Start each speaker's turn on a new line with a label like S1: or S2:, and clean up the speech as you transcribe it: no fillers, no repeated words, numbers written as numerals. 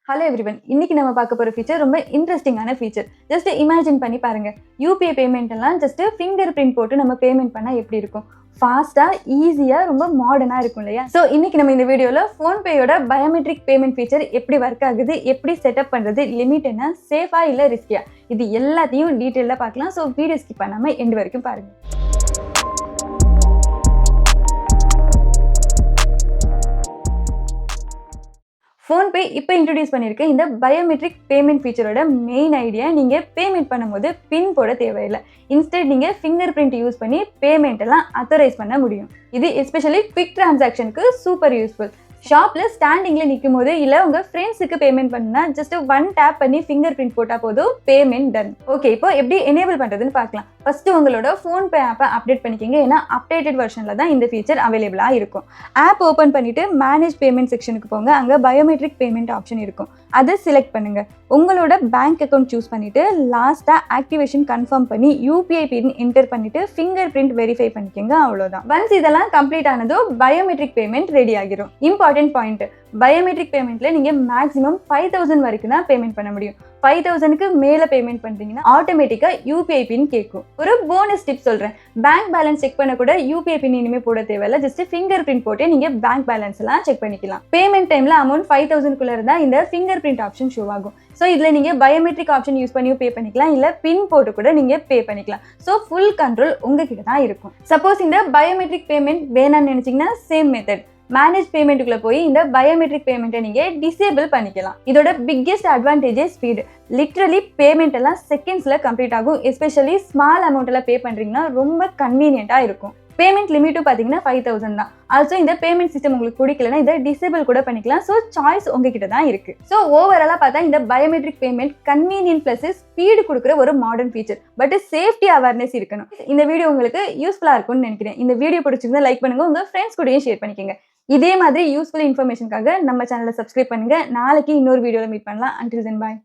S1: Hello everyone, இன்னைக்கு நம்ம பார்க்க போகிற ஃபீச்சர் ரொம்ப இன்ட்ரெஸ்டிங்கான ஃபீச்சர். ஜஸ்ட் இமேஜின் பண்ணி பாருங்க. யூபிஐ பேமெண்ட் எல்லாம் ஜஸ்ட் ஃபிங்கர் பிரிண்ட் போட்டு நம்ம பேமெண்ட் பண்ணால் எப்படி இருக்கும்? ஃபாஸ்ட்டாக, ஈஸியாக, ரொம்ப மாடர்னாக இருக்கும் இல்லையா? ஸோ இன்னைக்கு நம்ம இந்த வீடியோவில் ஃபோன்பேயோட பயோமெட்ரிக் பேமெண்ட் ஃபீச்சர் எப்படி ஒர்க் ஆகுது, எப்படி செட்டப் பண்ணுறது, லிமிட் என்ன, சேஃபாக இல்லை ரிஸ்கியா, இது எல்லாத்தையும் டீட்டெயிலாக பார்க்கலாம். ஸோ வீடியோ ஸ்கிப் பண்ணாமல் எண்டு வரைக்கும் பாருங்கள். ஃபோன்பே இப்போ இன்ட்ரடியூஸ் பண்ணியிருக்க இந்த பயோமெட்ரிக் பேமெண்ட் ஃபீச்சரோட மெயின் ஐடியா, நீங்கள் பேமெண்ட் பண்ணும்போது பின் போட தேவையில்லை. இன்ஸ்டெட் நீங்கள் ஃபிங்கர் பிரிண்ட் யூஸ் பண்ணி பேமெண்ட் எல்லாம் அத்தரைஸ் பண்ண முடியும். இது எஸ்பெஷலி குவிக் டிரான்சாக்ஷனுக்கு சூப்பர் யூஸ்ஃபுல். ஷாப்பில் ஸ்டாண்டிங்கில் நிற்கும் போது இல்லை உங்கள் ஃப்ரெண்ட்ஸுக்கு பேமெண்ட் பண்ணுன்னா ஜஸ்ட் ஒன் டேப் பண்ணி ஃபிங்கர் பிரிண்ட் போட்டால் போதும், பேமெண்ட் டன். ஓகே, இப்போ எப்படி எனேபிள் பண்ணுறதுன்னு பார்க்கலாம். ஃபஸ்ட்டு உங்களோட ஃபோன்பே ஆப்பை அப்டேட் பண்ணிக்கோங்க. ஏன்னா அப்டேட்டட் வெர்ஷனில் தான் இந்த ஃபீச்சர் அவைலபிளாக இருக்கும். ஆப் ஓப்பன் பண்ணிவிட்டு மேனேஜ் பேமெண்ட் செக்ஷனுக்கு போங்க. அங்கே பயோமெட்ரிக் பேமெண்ட் ஆப்ஷன் இருக்கும், அதை செலக்ட் பண்ணுங்கள். உங்களோட பேங்க் அக்கௌண்ட் சூஸ் பண்ணிவிட்டு லாஸ்ட்டாக ஆக்டிவேஷன் கன்ஃபார்ம் பண்ணி யூபிஐ பின் என்டர் பண்ணிவிட்டு ஃபிங்கர் பிரிண்ட் வெரிஃபை பண்ணிக்கோங்க. அவ்வளோதான். ஒன்ஸ் இதெல்லாம் கம்ப்ளீட் ஆனதோ பயோமெட்ரிக் பேமெண்ட் ரெடி ஆகிரும். இம்பார்ட்டன்ட் பாயிண்ட், பயோமெட்ரிக் பேமெண்ட்டில் நீங்கள் மேக்ஸிமம் 5000 வரைக்கும் தான் பேமெண்ட் பண்ண முடியும். 5000க்கு மேலே பேமெண்ட் பண்ணுறீங்கன்னா ஆட்டோமேட்டிக்காக யூபிஐ பின் கேட்கும். ஒரு போனஸ் டிப் சொல்கிறேன், பேங்க் பேலன்ஸ் செக் பண்ண கூட யூபிஐ பின் இனிமேல் போட தேவையில்லை. ஜஸ்ட் ஃபிங்கர் பிரிண்ட் போட்டு நீங்கள் பேங்க் பேலன்ஸ் எல்லாம் செக் பண்ணிக்கலாம். பேமெண்ட் டைமில் அமௌண்ட் 5000க்குள்ளே இருந்தால் இந்த ஃபிங்கர் பிரிண்ட் ஆப்ஷன் ஷோ ஆகும். ஸோ இதில் நீங்கள் பயோமெட்ரிக் ஆப்ஷன் யூஸ் பண்ணியும் பே பண்ணிக்கலாம், இல்லை பின் போட்டு கூட நீங்கள் பே பண்ணிக்கலாம். ஸோ ஃபுல் கண்ட்ரோல் உங்ககிட்ட தான் இருக்கும். சப்போஸ் இந்த பயோமெட்ரிக் பேமெண்ட் வேணான்னு நினச்சிங்கன்னா சேம் மெத்தட், மேனேஜ் பேமெண்ட்டுக்குள்ள போய் இந்த பயோமெட்ரிக் பேமெண்ட்டை நீங்கள் டிசேபிள் பண்ணிக்கலாம். இதோட biggest advantage speed. Literally payment எல்லாம் செகண்ட்ஸில் கம்ப்ளீட் ஆகும். எஸ்பெஷலி ஸ்மால் அமௌண்ட் எல்லாம் பே பண்ணுறீங்கன்னா ரொம்ப கன்வீனியண்ட்டாக இருக்கும். பேமெண்ட் லிமிட்டும் பார்த்தீங்கன்னா 5000 தான். ஆல்சோ இந்த பேமெண்ட் சிஸ்டம் உங்களுக்கு பிடிக்கலன்னா இதை டிசேபிள் கூட பண்ணிக்கலாம். ஸோ சாய்ஸ் உங்ககிட்ட தான் இருக்கு. ஸோ ஓவராலாக பார்த்தா இந்த biometric payment convenient plus speed கொடுக்குற ஒரு modern feature. But safety awareness இருக்கணும். இந்த வீடியோ உங்களுக்கு யூஸ்ஃபுல்லாக இருக்கும்னு நினைக்கிறேன். இந்த வீடியோ பிடிச்சிருந்தா லைக் பண்ணுங்க, உங்க ஃப்ரெண்ட்ஸ் கூடயும் ஷேர் பண்ணிக்கோங்க. இதே மாதிரி யூஸ்ஃபுல் இன்ஃபர்மேஷனுக்காக நம்ம சேனலை சப்ஸ்கிரைப் பண்ணுங்க. நாளைக்கு இன்னொரு வீடியோவில் மீட் பண்ணலாம். அன்டில் தென் பாய்.